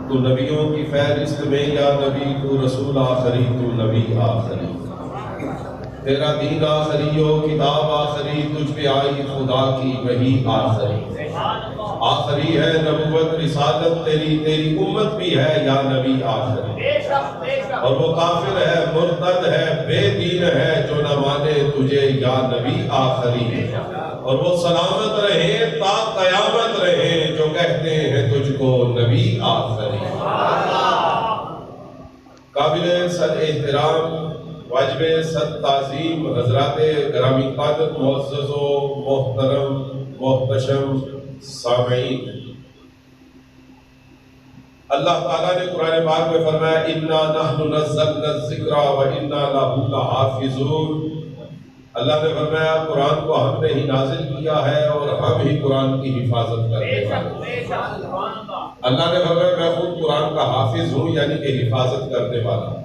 تو نبیوں کی فہرست میں یا نبی تو رسول آخری تو نبی آخری، تیرا دین آخری ہو کتاب آخری، تجھ پہ آئی خدا کی وحی آخری، آخری ہے نبوت رسالت تیری، تیری امت بھی ہے یا نبی آخری، اور وہ کافر ہے مرتد ہے بے دین ہے جو نہ مانے تجھے یا نبی آخری، اور وہ سلامت رہے تا قیامت رہے جو کہتے ہیں تجھ کو نبی آخری۔ قابل صد احترام واجب صد تعظیم حضرات گرامی قدر معزز و محترم محتشم سامعین، اللہ تعالیٰ نے قرآن پاک میں فرمایا اِنَّا نَحْنُ نَزَّلْنَا الذِّكْرَ وَإِنَّا لَهُ لَحَافِظُونَ، اللہ نے فرمایا قرآن کو ہم نے ہی نازل کیا ہے اور ہم ہی قرآن کی حفاظت کرنے والے ہیں۔ اللہ نے فرمایا میں خود قرآن کا حافظ ہوں، یعنی کہ حفاظت کرنے والا ہوں۔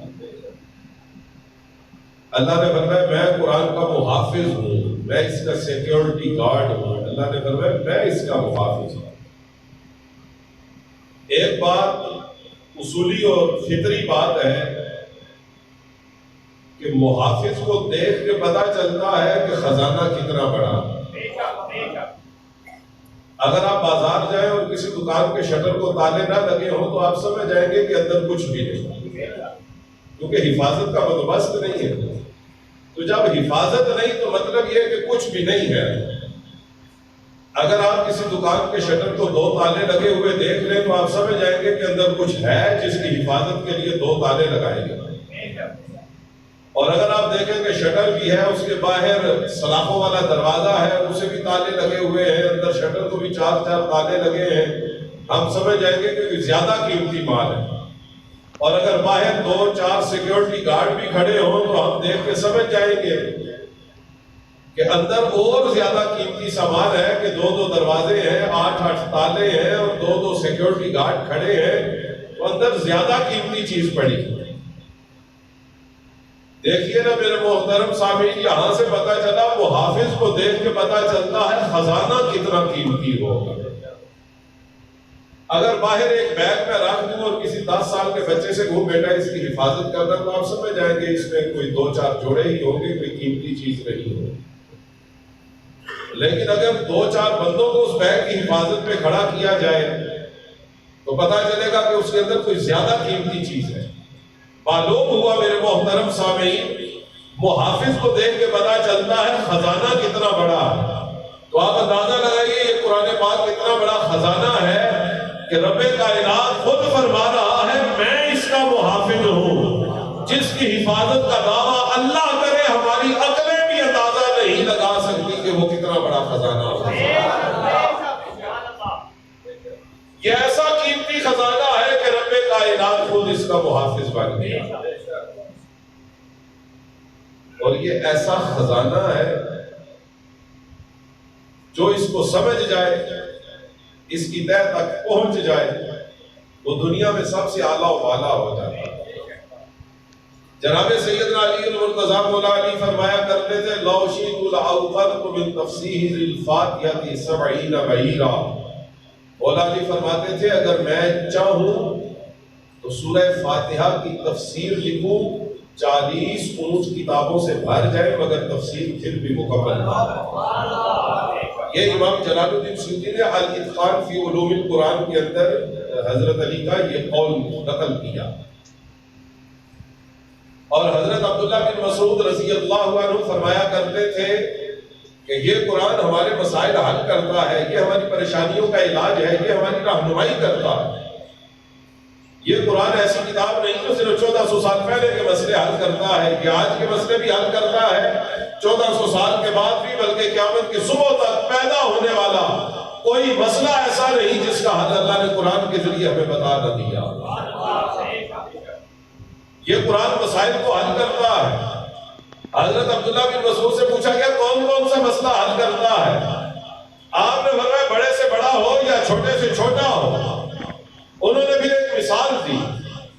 اللہ نے فرمایا میں قرآن کا محافظ ہوں، میں اس کا سیکیورٹی گارڈ ہوں، اللہ نے فرمایا میں اس کا محافظ ہوں۔ ایک بات اصولی اور فطری بات ہے کہ محافظ کو دیکھ کے پتا چلتا ہے کہ خزانہ کتنا بڑا۔ اگر آپ بازار جائیں اور کسی دکان کے شٹر کو تالے نہ لگے ہوں تو آپ سمجھ جائیں گے کہ اندر کچھ بھی نہیں، کیونکہ حفاظت کا بندوبست نہیں ہے۔ تو جب حفاظت نہیں تو مطلب یہ کہ کچھ بھی نہیں ہے۔ اگر آپ کسی دکان کے شٹر کو 2 تالے لگے ہوئے دیکھ لیں تو آپ سمجھ جائیں گے کہ اندر کچھ ہے جس کی حفاظت کے لیے 2 تالے لگائے گئے، اور اگر آپ دیکھیں کہ شٹر بھی ہے، اس کے باہر سلاخوں والا دروازہ ہے، اسے بھی تالے لگے ہوئے ہیں، اندر شٹر کو بھی 4 تالے لگے ہیں، ہم سمجھ جائیں گے کہ زیادہ قیمتی مال ہے۔ اور اگر باہر 2-4 سیکیورٹی گارڈ بھی کھڑے ہوں تو ہم دیکھ کے سمجھ جائیں گے کہ اندر اور زیادہ قیمتی سامان ہے، کہ 2 دروازے ہیں، 8 تالے ہیں اور 2 سیکیورٹی گارڈ کھڑے ہیں، تو اندر زیادہ قیمتی چیز پڑی۔ دیکھیے نا میرے محترم سامعین، یہاں سے پتا چلا محافظ کو دیکھ کے پتا چلتا ہے خزانہ کتنا قیمتی ہوگا۔ اگر باہر ایک بیگ میں رکھ دوں اور کسی 10 سال کے بچے سے کہوں بیٹا اس کی حفاظت کرنا، تو آپ سمجھ جائیں گے اس میں کوئی 2-4 جوڑے ہی ہوں گے، کوئی قیمتی چیز نہیں ہوگی۔ لیکن اگر 2-4 بندوں کو اس بیگ کی حفاظت میں کھڑا کیا جائے تو پتا چلے گا کہ اس کے اندر کوئی زیادہ قیمتی چیز ہے۔ معلوم ہوا میرے محترم سامعین، محافظ کو دیکھ کے پتا چلتا ہے خزانہ کتنا بڑا ہے۔ تو آپ اندازہ لگائیے یہ قرآن پاک کتنا بڑا خزانہ ہے کہ رب کائنات خود فرما رہا ہے میں اس کا محافظ ہوں، جس کی حفاظت کا دعویٰ اللہ کرے ہماری عقلیں بھی اندازہ نہیں لگا سکتی کہ وہ کتنا بڑا خزانہ ہے۔ یہ ایسا قیمتی خزانہ ہے کہ رب کائنات خود اس کا محافظ بن گیا، اور یہ ایسا خزانہ ہے جو اس کو سمجھ جائے، اس کی تہ تک پہنچ جائے، وہ دنیا میں سب سے اعلیٰ و بالا ہو جاتا ہے۔ جناب سیدنا علی المرتضیٰ مولا علی فرمایا کرتے تھے لو شئت لأوقرت من تفسیر الفاتحہ 70 بعیرا۔ مولا علی فرماتے تھے اگر میں چاہوں تو سورہ فاتحہ کی تفسیر لکھوں 40 اونچ کتابوں سے بھر جائے، مگر تفسیر پھر بھی مکمل نہ۔ یہ امام جلال الدین سیوطی نے الاتقان فی علوم القرآن کے اندر حضرت علی کا یہ قول نقل کیا۔ اور حضرت عبداللہ بن مسعود رضی اللہ عنہ فرمایا کرتے تھے کہ یہ قرآن ہمارے مسائل حل کرتا ہے، یہ ہماری پریشانیوں کا علاج ہے، یہ ہماری رہنمائی کرتا ہے۔ یہ قرآن ایسی کتاب نہیں جو صرف 1400 سال پہلے کے مسئلے حل کرتا ہے، یہ آج کے مسئلے بھی حل کرتا ہے، 1400 سال کے بعد بھی، بلکہ قیامت کی صبح تک پیدا ہونے والا کوئی مسئلہ ایسا نہیں جس کا حل اللہ نے قرآن کے ذریعے ہمیں بتا نہ دیا۔ یہ قرآن مسائل کو حل کرتا ہے۔ حضرت عبداللہ بن مسعود سے پوچھا گیا کون کون سا مسئلہ حل کرتا ہے؟ آپ نے فرمایا بڑے سے بڑا ہو یا چھوٹے سے چھوٹا ہو۔ انہوں نے بھی ایک مثال دی،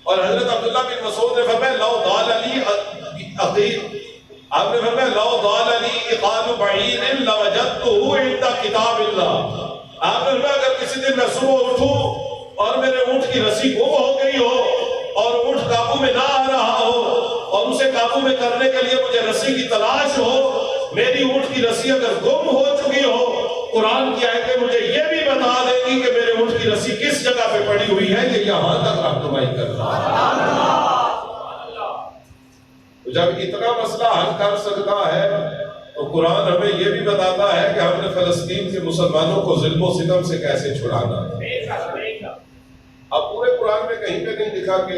اور حضرت عبداللہ بن مسعود نے فرمایا لو ضال لی عقیل، آپ نے فرمایا لو ضال لی اقال بعیر لوجدته عند کتاب اللہ۔ آپ نے فرمایا اگر کسی دن میں صبح اٹھوں اور میرے اونٹ کی رسی گم ہو گئی ہو اور اونٹ قابو میں نہ آ رہا ہو اور اسے قابو میں کرنے کے لیے مجھے رسی کی تلاش ہو، میری اونٹ کی رسی اگر گم ہو چکی ہو، قرآن کی آیتیں مجھے یہ بھی بتا دیں گی کہ میرے اونٹ کی رسی کس جگہ پہ پڑی ہوئی ہے، یہ یہاں تک رہنمائی کر رہا ہے۔ جب اتنا مسئلہ حل کر سکتا ہے تو قرآن ہمیں یہ بھی بتاتا ہے کہ ہم نے فلسطین کے مسلمانوں کو ظلم و ستم سے کیسے چھڑانا ہے۔ اب پورے قرآن میں کہیں پہ نہیں لکھا کہ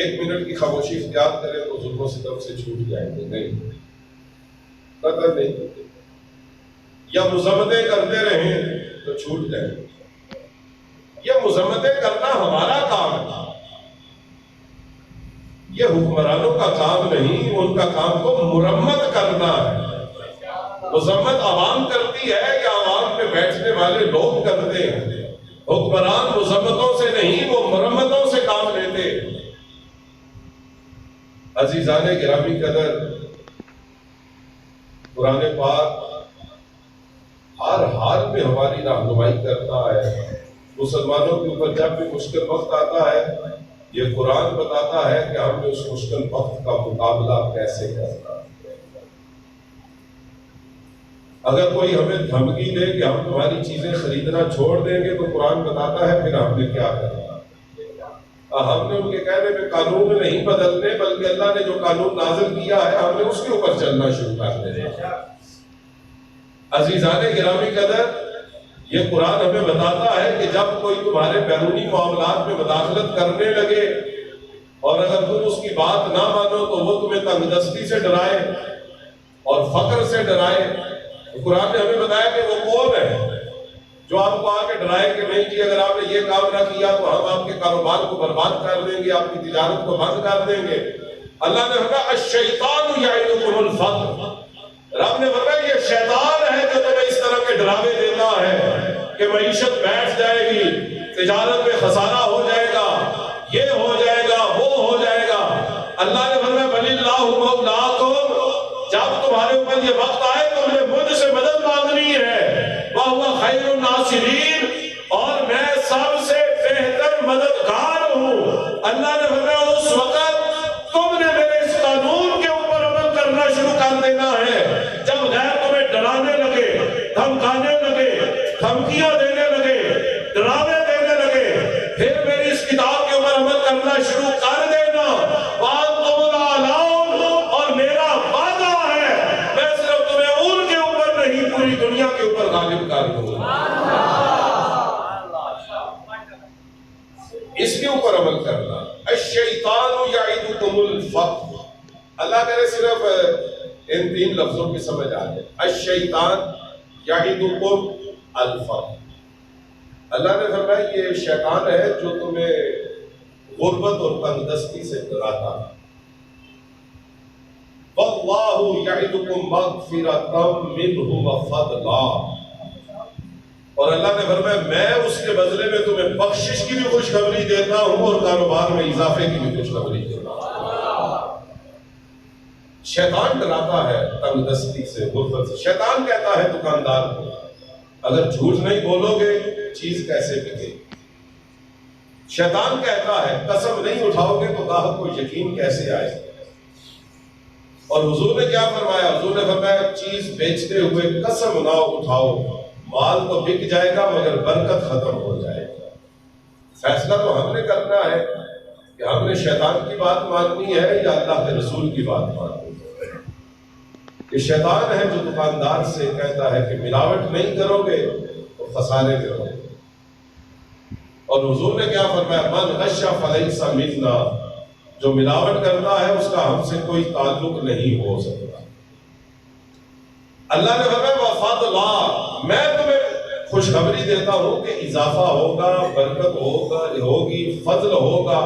1 منٹ کی خاموشی اختیار کریں تو ظلم و ستم سے چھوٹ جائیں گے، نہیں، قدر نہیں، یا مذمتیں کرتے رہیں تو چھوٹ جائیں گے۔ یہ مذمتیں کرنا ہمارا کام ہے، یہ حکمرانوں کا کام نہیں، ان کا کام کو مرمت کرنا ہے۔ مذمت عوام کرتی ہے یا عوام میں بیٹھنے والے لوگ کرتے ہیں؟ حکمران مذمتوں سے نہیں، وہ مرمتوں سے کام لیتے۔ عزیزان گرامی قدر، قرآن پاک ہر حال میں ہماری رہنمائی کرتا ہے۔ مسلمانوں کے اوپر جب بھی مشکل وقت آتا ہے، یہ قرآن بتاتا ہے کہ ہم نے اس مشکل وقت کا مقابلہ کیسے کرنا ہے۔ اگر کوئی ہمیں دھمکی دے کہ ہم تمہاری چیزیں خریدنا چھوڑ دیں گے تو قرآن بتاتا ہے پھر ہم نے کیا کرنا۔ ہم نے ان کے کہنے میں قانون نہیں بدلنے، بلکہ اللہ نے جو قانون نازل کیا ہے ہم نے اس کے اوپر چلنا شروع کر دینا۔ عزیزان گرامی قدر، یہ قرآن ہمیں بتاتا ہے کہ جب کوئی تمہارے بیرونی معاملات میں مداخلت کرنے لگے اور اگر تم اس کی بات نہ مانو تو وہ تمہیں تنگ دستی سے ڈرائے اور فقر سے ڈرائے، قرآن نے ہمیں بتایا کہ وہ کون ہے جو آپ کو آ کے ڈرائے کہ نہیں جی اگر آپ نے یہ کام نہ کیا تو ہم آپ کے کاروبار کو برباد کر دیں گے، آپ کی تجارت کو بند کر دیں گے۔ اللہ نے فرمایا الشیطان یعدکم الفقر، رب نے فرمایا یہ شیطان ہے جو تمہیں اس طرح کے ڈراوے دیتا ہے کہ معیشت بیٹھ جائے گی، تجارت میں خسارہ ہو جائے گا، یہ ہو جائے گا، وہ ہو جائے گا۔ اللہ نے فرمایا بل اللہ مولاکم، جب تمہارے اوپر یہ وقت آئے تم نے مجھ سے مدد مانگنی ہے، وَهُوَ خَيْرُ النَّاصِرِينَ، اور میں سب سے بہتر مددگار ہوں۔ اللہ نے فرمایا اس وقت تم نے میرے اس قانون کے اوپر عمل کرنا شروع کر دینا ہے جب غیر تمہیں ڈرانے لگے، دھمکانے لگے، دھمکیاں دینے لگے، ڈراوے دینے لگے، پھر میری اس کتاب کے اوپر عمل کرنا شروع کر دینا۔ وَأَنْتُمُ الْأَعْلَوْنَ، اور میرا وعدہ ہے میں صرف تمہیں ان کے اوپر نہیں پوری دنیا کے اوپر غالب کر دوں گا۔ اس کے اوپر عمل کرنا۔ الشیطان یعدکم الفقر، اللہ کرے صرف ان 3 لفظوں کی سمجھ آ جائے۔ الشیطان یعدکم الفقر، اللہ نے فرمایا یہ شیطان ہے جو تمہیں غربت اور تنگ دستی سے ڈراتا ہے۔ واللہ یعدکم مغفرۃ منہ وفضلا، اور اللہ نے فرمایا میں اس کے بدلے میں تمہیں بخشش کی بھی خوشخبری دیتا ہوں اور کاروبار میں اضافے کی بھی خوشخبری دیتا ہوں۔ شیطان ڈراتا ہے تنگ دستی سے، غربت سے۔ شیطان کہتا ہے دکاندار کو اگر جھوٹ نہیں بولو گے چیز کیسے بکے؟ شیطان کہتا ہے قسم نہیں اٹھاؤ گے تو گاہک کو یقین کیسے آئے؟ اور حضور نے کیا فرمایا؟ حضور نے فرمایا چیز بیچتے ہوئے قسم نہ اٹھاؤ، مال تو بک جائے گا مگر برکت ختم ہو جائے گا۔ فیصلہ تو ہم نے کرنا ہے کہ ہم نے شیطان کی بات ماننی ہے یا اللہ کے رسول کی بات ماننی ہے۔ یہ شیطان ہے جو دکاندار سے کہتا ہے کہ ملاوٹ نہیں کرو گے تو خسارے میں رہو گے، اور حضور نے کیا فرمایا؟ من غش فلیس منا، جو ملاوٹ کرتا ہے اس کا ہم سے کوئی تعلق نہیں ہو سکتا۔ اللہ نے فرمایا وفضلا، میں تمہیں خوشخبری دیتا ہوں کہ اضافہ ہوگا، برکت ہوگی، فضل ہوگا،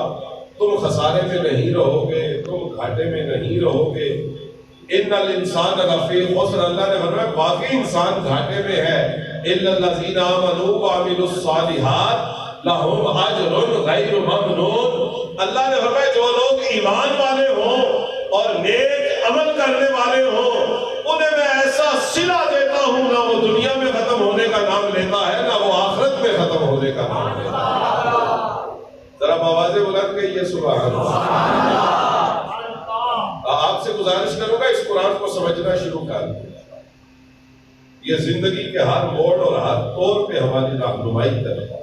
تم خسارے میں نہیں رہو گے، تم گھاٹے میں نہیں رہو گے۔ ان الانسان لفی خسر، اللہ نے فرمایا واقعی انسان گھاٹے میں ہے۔ الا الذین آمنوا وعملوا الصالحات لہم اجر غیر ممنون، اللہ نے فرمایا جو لوگ ایمان والے ہوں اور نیک عمل کرنے والے ہوں انہیں میں ایسا صلہ دیتا ہوں، نہ وہ دنیا میں ختم ہونے کا نام لیتا ہے نہ وہ آخرت میں ختم ہونے کا نام لیتا ہے۔ آوازیں بلند کہیے سبحان اللہ۔ آپ سے گزارش کروں گا اس قرآن کو سمجھنا شروع کر دیں، یہ زندگی کے ہر موڑ اور ہر طور پہ ہماری رہنمائی کرتا ہے۔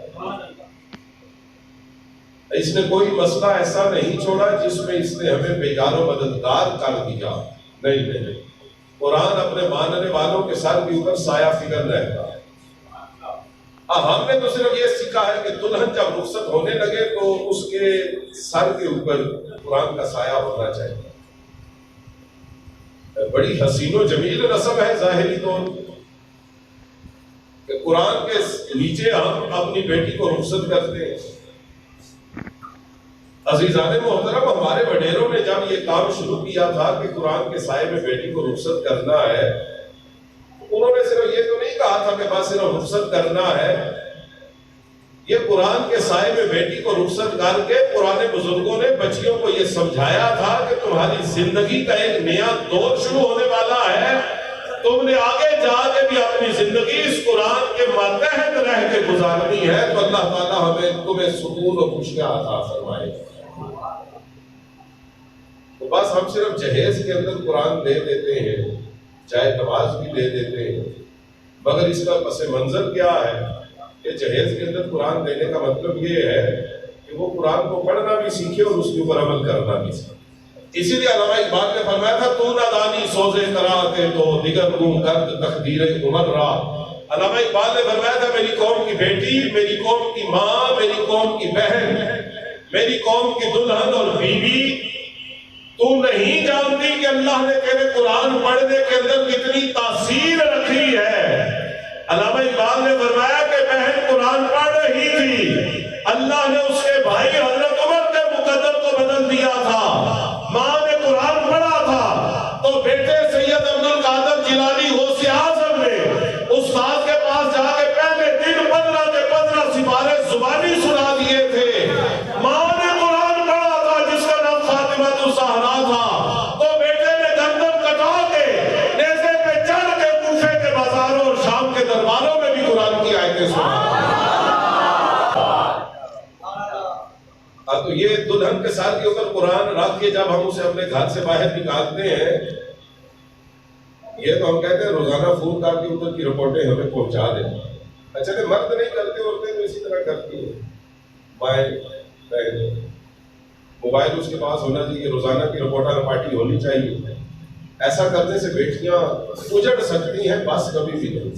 اس نے کوئی مسئلہ ایسا نہیں چھوڑا جس میں اس نے ہمیں بیگار و مددگار کر دیا، نہیں۔ قرآن اپنے ماننے والوں کے سر کے اوپر سایہ فکر رہتا ہے۔ ہم نے تو صرف یہ سیکھا ہے کہ دلہن جب رخصت ہونے لگے تو اس کے سر کے اوپر قرآن کا سایہ ہونا چاہیے۔ بڑی حسین و جمیل رسم ہے ظاہری طور کہ قرآن کے نیچے ہم اپنی بیٹی کو رخصت کرتے ہیں۔ عزیزان محترم، ہمارے وڈیروں نے جب یہ کام شروع کیا تھا کہ قرآن کے سائے میں بیٹی کو رخصت کرنا ہے، انہوں نے صرف یہ تو نہیں کہا تھا کہ بس صرف رخصت کرنا ہے، یہ قرآن کے سائے میں بیٹی کو رخصت کر کے پرانے بزرگوں نے بچیوں کو یہ سمجھایا تھا کہ تمہاری زندگی کا ایک نیا دور شروع ہونے والا ہے، تم نے آگے جا کے بھی اپنی زندگی اس قرآن کے ماتحت رہ کے گزارنی ہے، تو اللہ تعالیٰ ہمیں تمہیں سکون و خوشیاں عطا فرمائے۔ تو بس ہم صرف جہیز کے اندر قرآن دے دیتے ہیں، چاہے نماز بھی دے دیتے ہیں، مگر اس کا پس منظر کیا ہے کہ جہیز کے اندر قرآن دینے کا مطلب یہ ہے کہ وہ قرآن کو پڑھنا بھی سیکھے اور اس کے اوپر عمل کرنا بھی سیکھے۔ اسی لیے علامہ اقبال نے فرمایا تھا تو نہ دانی سوزے قرأتے تو دیگر کو کرد تقدیر عمر را۔ علامہ اقبال نے فرمایا تھا میری قوم کی بیٹی، میری قوم کی ماں، میری قوم کی بہن، میری قوم کی دلہن اور بیوی، تو نہیں جانتی کہ اللہ نے تیرے قرآن پڑھنے کے اندر کتنی تاثیر رکھی ہے۔ علامہ اقبال نے فرمایا کہ بہن قرآن پڑھ رہی تھی، اللہ نے اس کے بھائی حضرت عمر کے مقدر کو بدل دیا تھا، ماں نے قرآن پڑھا تھا تو بیٹے سید عبد القادر جیلانی غوث اعظم نے استاد کے پاس جا کے پہلے دن 15 کے 15 سپارے زبانی سنا دیے تھے۔ ماں نے قرآن پڑھا تھا جس کا نام فاطمہ الزہرا تھا، تو بیٹے نے گردن کٹا کے نیزے پہ چڑھ کے کوفے کے بازاروں اور شام کے درباروں میں بھی قرآن کی آیتیں سنا۔ تو یہ دلہن کے سر کے اوپر قرآن رکھ کے جب ہم اسے اپنے گھر سے باہر نکالتے ہیں، یہ تو ہم کہتے ہیں روزانہ فون کر کے اوپر کی رپورٹیں ہمیں پہنچا دیں۔ اچھا کہ مرد نہیں کرتے، عورتیں تو اسی طرح کرتی ہیں۔ موبائل اس کے پاس ہونا چاہیے، روزانہ کی رپورٹر پارٹی ہونی چاہیے۔ ایسا کرنے سے بیٹیاں اجڑ سکتی ہیں، بس کبھی بھی نہیں۔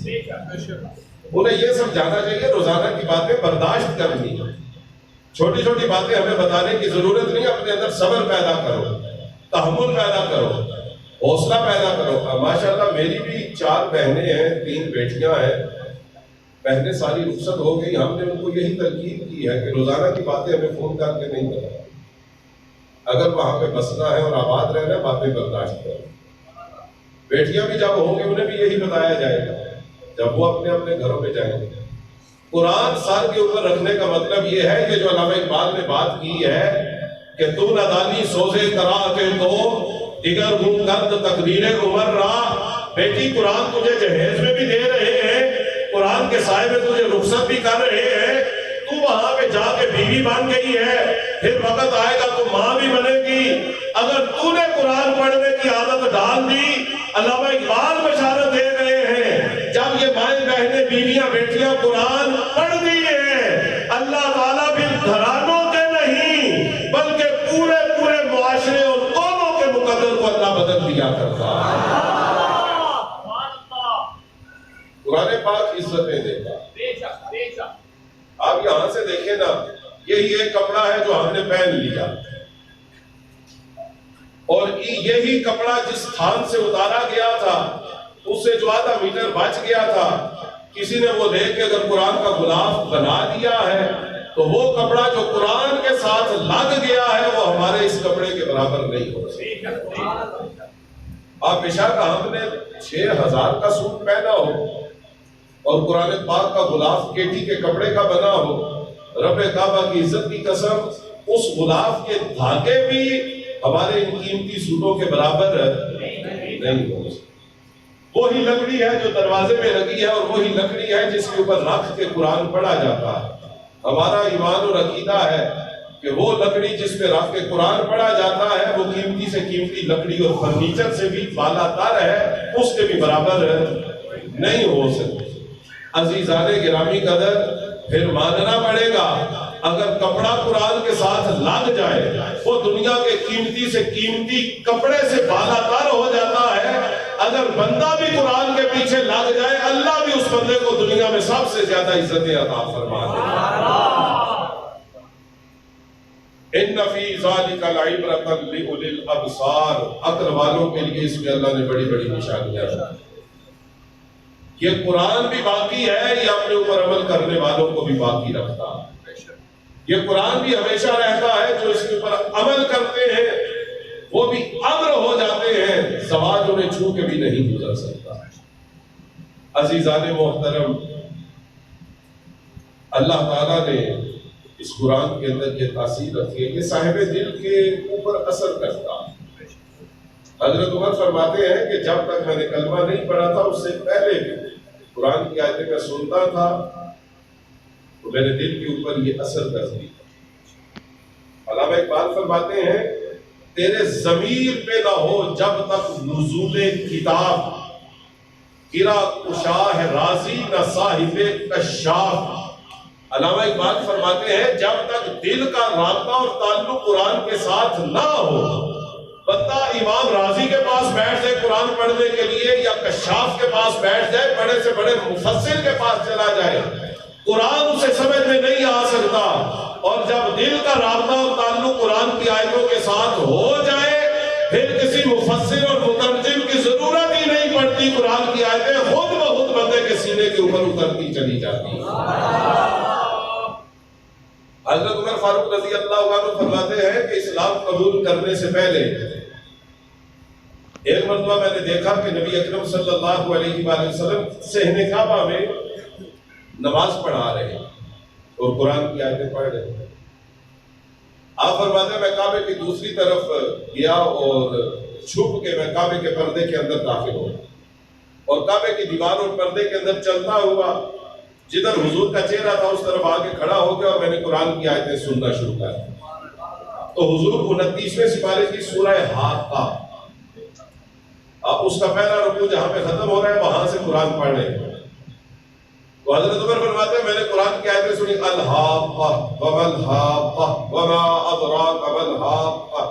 انہیں یہ سمجھانا چاہیے روزانہ کی باتیں برداشت کرنی ہے، چھوٹی چھوٹی باتیں ہمیں بتانے کی ضرورت نہیں، اپنے اندر صبر پیدا کرو، تحمل پیدا کرو، حوصلہ پیدا کرو۔ ماشاءاللہ میری بھی 4 بہنیں ہیں، 3 بیٹیاں ہیں۔ بہنیں ساری رخصت ہو گئی، ہم نے ان کو یہی تلقین کی ہے کہ روزانہ کی باتیں ہمیں فون کر کے نہیں بتانا، اگر وہاں پہ بسنا ہے اور آباد رہنا ہے باتیں برداشت کرو۔ بیٹیاں بھی جب ہوں گے انہیں بھی یہی بتایا جائے گا جب وہ اپنے اپنے گھروں میں جائیں گے۔ قرآن سر کے اوپر رکھنے کا مطلب یہ ہے کہ جو علامہ اقبال نے بات کی ہے کہ تو نہ دانی سوزے قرأتے تو دیگر گم کرد تقدیر عمر را۔ بیٹی قرآن تجھے جہیز میں بھی دے رہے ہیں، قرآن کے سائے میں تجھے رخصت بھی کر رہے ہیں، تو وہاں پہ جا کے بیوی بن گئی ہے، پھر وقت آئے گا تو ماں بھی بنے گی۔ اگر تو نے قرآن پڑھنے کی عادت ڈال دی، علامہ اقبال بشارت دے رہے ہیں جب یہ مائیں بہنیں بیویاں بیٹیاں قرآن پڑھ دی ہیں، اللہ تعالیٰ بھی گھرانوں کے نہیں بلکہ پورے پورے معاشرے اور قوموں کے مقدر کو اللہ بدل دیا کرتا ہے۔ قرآن پاک عزتیں دیتا۔ آپ یہاں سے دیکھیں نا، یہی ایک کپڑا ہے جو ہم نے پہن لیا، اور یہی کپڑا جس تھان سے اتارا گیا تھا اس سے جو آدھا میٹر بچ گیا تھا، کسی نے وہ لے کے اگر قرآن کا غلاف بنا دیا ہے تو وہ کپڑا جو قرآن کے ساتھ لگ گیا ہے وہ ہمارے اس کپڑے کے برابر نہیں ہو سکتا۔ آپ بشک ہم نے 6000 کا سوٹ پہنا ہو اور قرآن پاک کا غلاف کیٹی کے کپڑے کا بنا ہو، رب کعبہ کی عزت کی قسم اس غلاف کے دھاگے بھی ہمارے ان قیمتی سوٹوں کے برابر نہیں ہو سکتے۔ وہی لکڑی ہے جو دروازے میں لگی ہے اور وہی لکڑی ہے جس کے اوپر رکھ کے قرآن پڑھا جاتا ہے۔ ہمارا ایمان اور عقیدہ ہے کہ وہ لکڑی جس پہ رکھ کے قرآن پڑھا جاتا ہے وہ قیمتی سے قیمتی لکڑی اور فرنیچر سے بھی بالا تر ہے، اس کے بھی برابر نہیں ہو سکتی۔ عزیزان گرامی قدر، پھر ماننا پڑے گا اگر کپڑا قرآن کے ساتھ لگ جائے وہ دنیا کے قیمتی سے قیمتی کپڑے سے بالا تر ہو جاتا ہے۔ اگر بندہ بھی قرآن کے پیچھے لگ جائے اللہ بھی اس بندے کو دنیا میں سب سے زیادہ عزتیں عطا فرما دے۔ ان فی ذلک لعبرۃ لأولی الابصار، عقل والوں کے لیے اس میں اللہ نے بڑی بڑی نشانیاں دی۔ یہ قرآن بھی باقی ہے، یہ اپنے اوپر عمل کرنے والوں کو بھی باقی رکھتا ہے۔ یہ قرآن بھی ہمیشہ رہتا ہے، جو اس کے اوپر عمل کرتے ہیں وہ بھی امر ہو جاتے ہیں، زواج انہیں چھو کے بھی نہیں گزر سکتا۔ عزیزان محترم، اللہ تعالیٰ نے اس قرآن کے اندر یہ تاثیر رکھی ہے کہ صاحب دل کے اوپر اثر کرتا ہے۔ حضرت عمر فرماتے ہیں کہ جب تک میں نے کلمہ نہیں پڑھا تھا اس سے پہلے بھی قرآن کی آیتیں میں سنتا تھا تو میرے دل کے اوپر یہ اثر کرتی تھا۔ علامہ اقبال فرماتے ہیں تیرے ضمیر پہ نہ ہو جب تک نزول کتاب، گرا کشاہ راضی نہ صاحب کشاف۔ علامہ اقبال فرماتے ہیں جب تک دل کا رابطہ اور تعلق قرآن کے ساتھ نہ ہو، بندہ امام راضی کے پاس بیٹھ جائے قرآن پڑھنے کے لیے یا کشاف کے پاس بیٹھ جائے، بڑے سے بڑے مفسر کے پاس چلا جائے، قرآن اسے سمجھ میں نہیں آ سکتا۔ اور جب دل کا رابطہ اور تعلق قرآن کی آیتوں کے ساتھ ہو جائے پھر کسی مفسر اور مترجم کی ضرورت ہی نہیں پڑتی، قرآن کی آیتیں خود بخود بندے کے سینے کے اوپر اترتی چلی جاتی ہیں۔ حضرت عمر فاروق رضی اللہ عنہ فرماتے ہیں کہ اسلام قبول کرنے سے پہلے ایک مرتبہ میں نے دیکھا کہ نبی اکرم صلی اللہ علیہ وآلہ وسلم صحن کعبہ میں نماز پڑھا رہے ہیں اور قرآن کی آیتیں پڑھ رہے ہیں۔ آپ فرماتے ہیں میں کعبے کی دوسری طرف گیا اور چھپ کے میں کعبے کے پردے کے اندر داخل ہوا اور کعبے کی دیوار اور پردے کے اندر چلتا ہوا جدھر حضور کا چہرہ تھا اس طرف آگے کھڑا ہو گیا اور میں نے قرآن کی آیتیں سننا شروع کر دیا۔ تو حضور 29ویں سپارے کی سورہ حاقہ، آپ اس کا پہلا رکوع جہاں پہ ختم ہو رہا ہے وہاں سے قرآن پڑھ رہے ہیں۔ تو حضرت عمر فرماتے ہیں میں نے قرآن کی آیتیں سنی، الحاقہ وما الحاقہ وما ادراک ما الحاقہ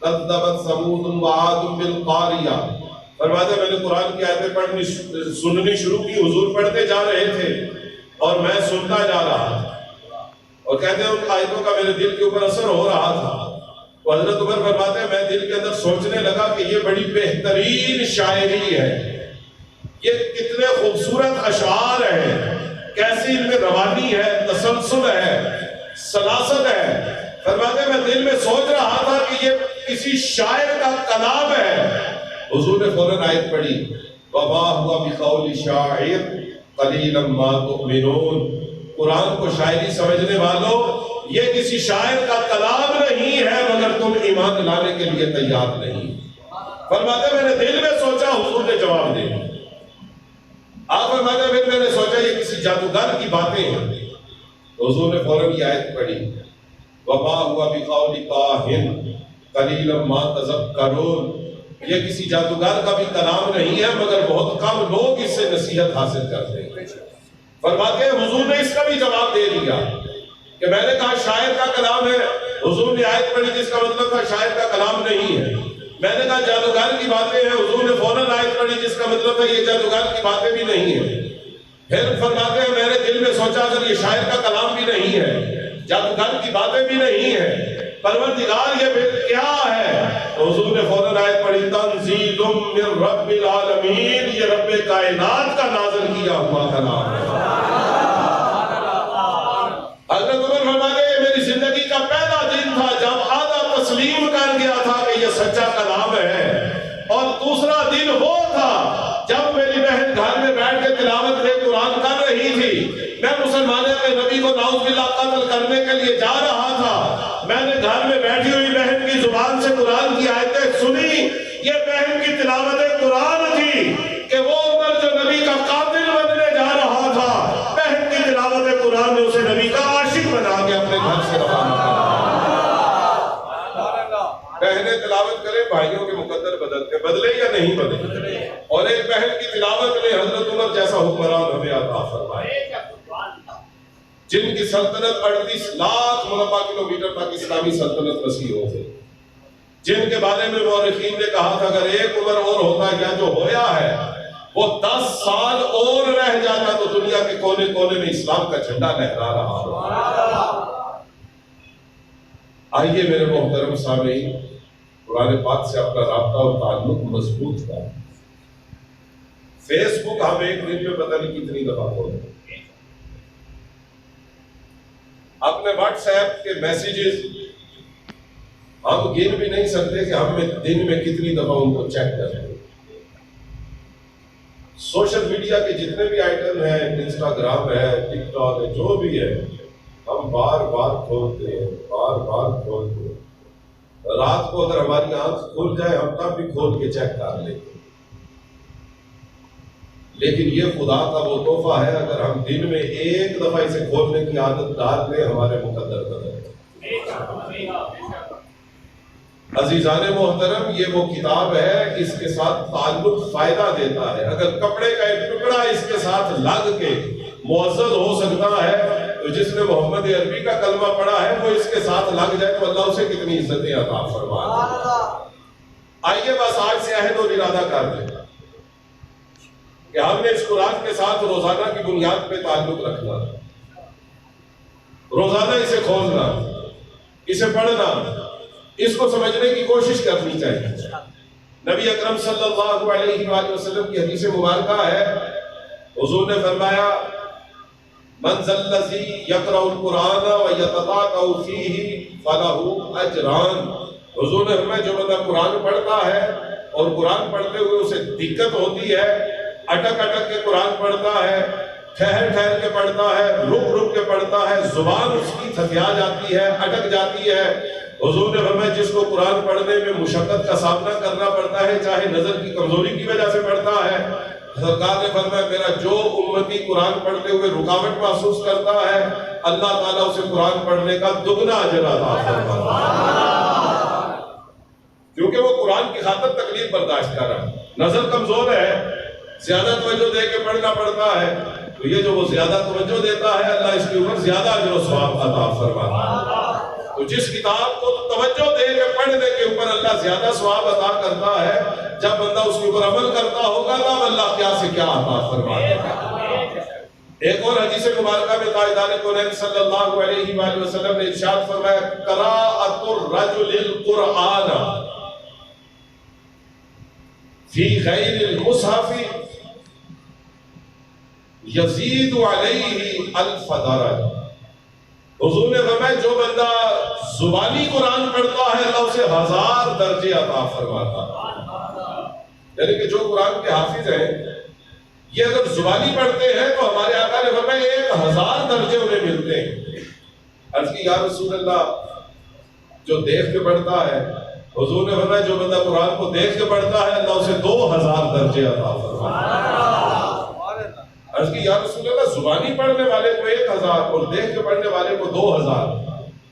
کذبت ثمود وعاد بالقاریہ۔ فرماتے ہیں میں نے قرآن کی آیتیں سننی شروع کی، حضور پڑھتے جا رہے تھے اور میں سنتا جا رہا تھا اور کہتے ہیں ان آیتوں کا میرے دل کے اوپر اثر ہو رہا تھا۔ تو حضرت عمر فرماتے ہیں میں دل کے اندر سوچنے لگا کہ یہ بڑی بہترین شاعری ہے، یہ کتنے خوبصورت اشعار ہیں، کیسی ان میں روانی ہے، تسلسل ہے، سلاست ہے۔ فرماتے ہیں میں دل میں سوچ رہا تھا کہ یہ کسی شاعر کا کلام ہے۔ حضور نے فوراً آیت پڑھی وَمَا هُوَ بِقَوْلِ شَاعِرٍ قَلِيلًا مَا تُؤْمِنُونَ۔ قرآن کو شاعری سمجھنے والوں یہ کسی شاعر کا کلام نہیں ہے مگر تم ایمان لانے کے لیے تیار نہیں۔ فرماتے میں نے دل میں سوچا، حضور نے جواب دے دیا۔ آپ فرماتے ہیں میں نے سوچا یہ کسی جادوگر کی باتیں ہیں، تو حضور نے فوراً یہ آیت پڑھی وَمَا هُوَ بِقَوْلِ كَاهِنٍ قَلِيلًا مَا تَذَكَّرُونَ۔ یہ کسی جادوگر کا بھی کلام نہیں ہے مگر بہت کم لوگ اس سے نصیحت حاصل کرتے ہیں۔ فرماتے ہیں حضور نے اس کا بھی جواب دے دیا کہ میں نے کہا شاعر کا کلام ہے، حضور نے آیت پڑھی جس کا مطلب تھا شاعر کا کلام نہیں ہے۔ میں نے کہا جادوگر کی باتیں ہیں، حضور نے فوراً آیت پڑھی جس کا مطلب تھا یہ جادوگر کی باتیں بھی نہیں ہیں۔ پھر فرماتے ہیں میں نے دل میں سوچا اگر یہ شاعر کا کلام بھی نہیں ہے، جادوگر کی باتیں بھی نہیں ہیں، پروردگار یہ پھر کیا ہے؟ تو حضور نے فوراً آیت پڑھی تنزیل من رب العالمین، یہ رب کائنات کا نازل کیا ہوا کلام ہے۔ حضرت عمر فرماتے ہیں میری زندگی کا پہلا دن تھا جب آدھا تسلیم کر گیا تھا کہ یہ سچا کلام ہے، اور دوسرا دن وہ تھا جب میری بہن گھر میں بیٹھ کے تلاوت قرآن کر رہی تھی، میں مسلمانوں کے نبی کو نعوذ باللہ قتل کرنے کے لیے جا رہا تھا، میں نے گھر میں بیٹھی ہوئی بہن کی زبان سے قرآن کی آیتیں سنی، یہ بہن کی تلاوت قرآن تھی کہ وہ عمر جو نبی کا قاتل بننے جا رہا تھا، بہن کی تلاوت قرآن نے اسے نبی کا عاشق بنا کے اپنے گھر سے روانہ کیا۔ بہنیں تلاوت کریں بھائیوں کے مقدر بدلے یا نہیں بدلے، اور ایک بہن کی تلاوت نے حضرت عمر جیسا حکمران ہمیں عطا فرمائے جن کی سلطنت 38 لاکھ مربع کلومیٹر تک اسلامی سلطنت وسیع ہو گئی، جن کے بارے میں مورخین نے کہا تھا اگر ایک عمر اور ہوتا یا جو ہویا ہے وہ 10 سال اور رہ جاتا تو دنیا کے کونے کونے میں اسلام کا جھنڈا لہرا رہا ہوتا۔ آئیے میرے محترم سامعین، قرآن پاک سے اپنا رابطہ اور تعلق مضبوط کریں۔ فیس بک ہم ایک دن میں پتہ نہیں کتنی دفعہ کھولتے ہیں، اپنے واٹس ایپ کے میسیجز ہم گن بھی نہیں سکتے کہ ہم دن میں کتنی دفعہ ان کو چیک کریں۔ سوشل میڈیا کے جتنے بھی آئٹم ہیں، انسٹاگرام ہے، ٹک ٹاک ہے، جو بھی ہے، ہم بار بار کھولتے ہیں، بار بار کھولتے ہیں۔ رات کو اگر ہماری آنکھ کھل جائے ہم تب بھی کھول کے چیک کر لیتے ہیں، لیکن یہ خدا کا وہ تحفہ ہے اگر ہم دن میں ایک دفعہ اسے کھولنے کی عادت ڈال لیں ہمارے مقدر بدل۔ عزیزان محترم، یہ وہ کتاب ہے اس کے ساتھ تعلق فائدہ دیتا ہے۔ اگر کپڑے کا ایک ٹکڑا اس کے ساتھ لگ کے معزز ہو سکتا ہے تو جس نے محمد عربی کا کلمہ پڑھا ہے وہ اس کے ساتھ لگ جائے تو اللہ اسے کتنی عزتیں عطا فرما دے۔ آئیے بس آج سے عہد اور ارادہ کر لیں کہ ہم نے اس قرآن کے ساتھ روزانہ کی بنیاد پہ تعلق رکھنا، روزانہ اسے کھولنا، اسے پڑھنا، اس کو سمجھنے کی کوشش کرنی چاہیے۔ نبی اکرم صلی اللہ علیہ وآلہ وسلم کی حدیث مبارکہ ہے، حضور نے فرمایا من ذا الذی یقرأ القرآن ویتتعتع فیہ فلہ اجران۔ حضور نے فرمایا جو بندہ قرآن پڑھتا ہے اور قرآن پڑھتے ہوئے اسے دقت ہوتی ہے، اٹک اٹک کے قرآن پڑھتا ہے، ٹھہر ٹھہر کے پڑھتا ہے، رک رک کے پڑھتا ہے، زبان اس کی تھکیا جاتی ہے، اٹک جاتی ہے، حضور نے فرمایا جس کو قرآن پڑھنے میں مشقت کا سامنا کرنا پڑتا ہے، چاہے نظر کی کمزوری کی وجہ سے پڑھتا ہے، سرکار نے فرمایا میرا جو امتی قرآن پڑھتے ہوئے رکاوٹ محسوس کرتا ہے اللہ تعالیٰ اسے قرآن پڑھنے کا دگنا اجر عطا فرماتا ہے، کیونکہ وہ قرآن کی خاطر تکلیف برداشت کر رہا ہے، نظر کمزور ہے، زیادہ توجہ دے کے پڑھنا پڑتا ہے، تو یہ جو وہ زیادہ توجہ دیتا ہے اللہ اس کے اوپر زیادہ اجر و ثواب عطا فرماتا ہے۔ تو جس کتاب کو توجہ دے کے پڑھنے کے اوپر اللہ زیادہ ثواب عطا کرتا ہے، جب بندہ اس کے اوپر عمل کرتا ہوگا تب اللہ کیا سے کیا عطا فرماتا ہے۔ ایک اور حدیث مبارکہ میں تاجدار کونین صلی اللہ علیہ وآلہ وسلم نے ارشاد فرمایا قراءۃ الرجل القرآن فی غیر المصحف یزید علیہ الف درجہ۔ حضور نے فرمایا جو بندہ زبانی قرآن پڑھتا ہے اللہ اسے 1000 درجے عطا فرماتا ہے۔ یعنی کہ جو قرآن کے حافظ ہیں یہ اگر زبانی پڑھتے ہیں تو ہمارے آقا نے فرمایا 1000 درجے انہیں ملتے ہیں۔ عرض کی یا رسول اللہ جو دیکھ کے پڑھتا ہے، حضور نے فرمایا جو بندہ قرآن کو دیکھ کے پڑھتا ہے اللہ اسے 2000 درجے عطا فرماتا ہے۔ عرض کی یا رسول اللہ زبانی پڑھنے والے کو 1000 اور دیکھ کے پڑھنے والے کو 2000،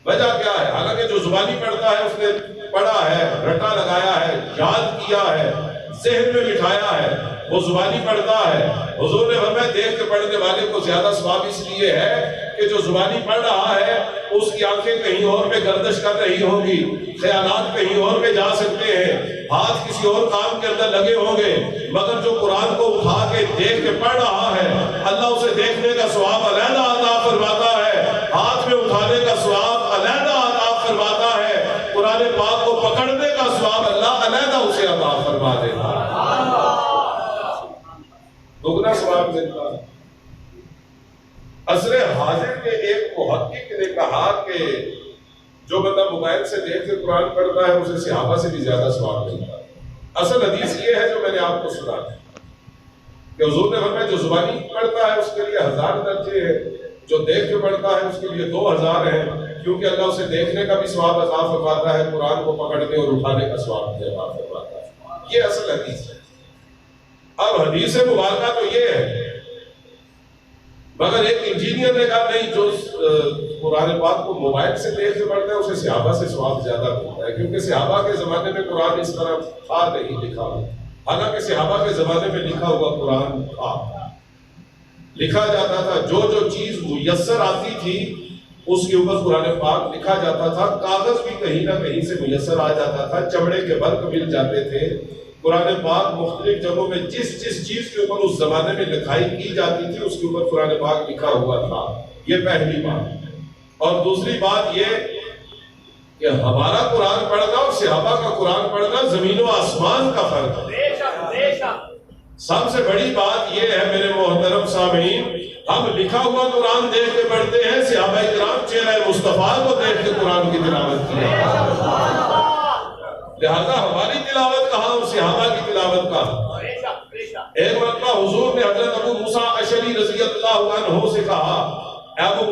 وجہ کیا ہے؟ حالانکہ جو زبانی پڑھتا ہے اس نے پڑھا ہے، رٹا لگایا ہے، یاد کیا ہے، ذہن میں بٹھایا ہے، وہ زبانی پڑھتا ہے۔ حضور نے فرمایا دیکھ کے پڑھنے والے کو زیادہ ثواب اس لیے ہے کہ جو زبانی پڑھ رہا ہے اس کی آنکھیں کہیں اور پہ گردش کر رہی ہوں گی، خیالات کہیں اور پہ جا سکتے ہیں، ہاتھ کسی اور کام کے اندر لگے ہوں گے، مگر جو قرآن کو اٹھا کے دیکھ کے پڑھ رہا ہے اللہ اسے دیکھنے کا ثواب علیحدہ عطا فرماتا ہے، ہاتھ میں اٹھانے کا ثواب علیحدہ عطا فرماتا ہے، قرآن پاک کو پکڑنے کا ثواب اللہ علیحدہ اسے عطا فرما دیتا ہے، دگنا ثواب ملتا ہے۔ عصر حاضر کے ایک محقق نے کہا کہ جو بندہ موبائل سے دیکھ کے قرآن پڑھتا ہے اسے صحابہ سے بھی زیادہ ثواب ملتا ہے۔ اصل حدیث یہ ہے جو میں نے آپ کو سنا ہے کہ حضور نے فرمایا جو زبانی پڑھتا ہے اس کے لیے 1000 درجے ہیں، جو دیکھ کے پڑھتا ہے اس کے لیے 2000 ہیں، کیونکہ اللہ اسے دیکھنے کا بھی ثواب عطا فرماتا ہے، قرآن کو پکڑنے اور اٹھانے کا ثواب بھی عطا فرماتا ہے۔ یہ اصل حدیث ہے۔ اب حدیث مبارکہ تو یہ ہے، مگر ایک انجینئر نے کہا نہیں جو قرآن پاک کو موبائل سے دیکھ کے پڑھتا ہے اسے صحابہ سے ثواب زیادہ ملتا ہے، کیونکہ صحابہ کے زمانے میں قرآن اس طرح تھا نہیں لکھا ہوا، حالانکہ صحابہ کے زمانے میں لکھا ہوا قرآن تھا، لکھا جاتا تھا، جو جو چیز میسر آتی تھی اس کے اوپر قرآن پاک لکھا جاتا تھا، کاغذ بھی کہیں نہ کہیں سے میسر آ جاتا تھا، چمڑے کے برق مل جاتے تھے، قرآن پاک مختلف جگہوں میں جس چیز کے اوپر اس زمانے میں لکھائی کی جاتی تھی اس کے اوپر قرآن پاک لکھا ہوا تھا، یہ پہلی بات۔ اور دوسری بات یہ کہ ہمارا قرآن پڑھنا اور صحابہ کا قرآن پڑھنا زمین و آسمان کا فرق ہے۔ سب سے بڑی بات یہ ہے میرے محترم سامعین، ہم لکھا ہوا قرآن دیکھ کے پڑھتے ہیں، صحابہ کرام چہرہ مصطفیٰ کو دیکھ کے قرآن کی تلاوت کی ہے، لہذا ہماری تلاوت کہاں اور صحابہ کی تلاوت کہاں۔ ایک مرتبہ حضور نے حضرت ابو موسیٰ اشعری رضی اللہ عنہ سے کہا، اے ابو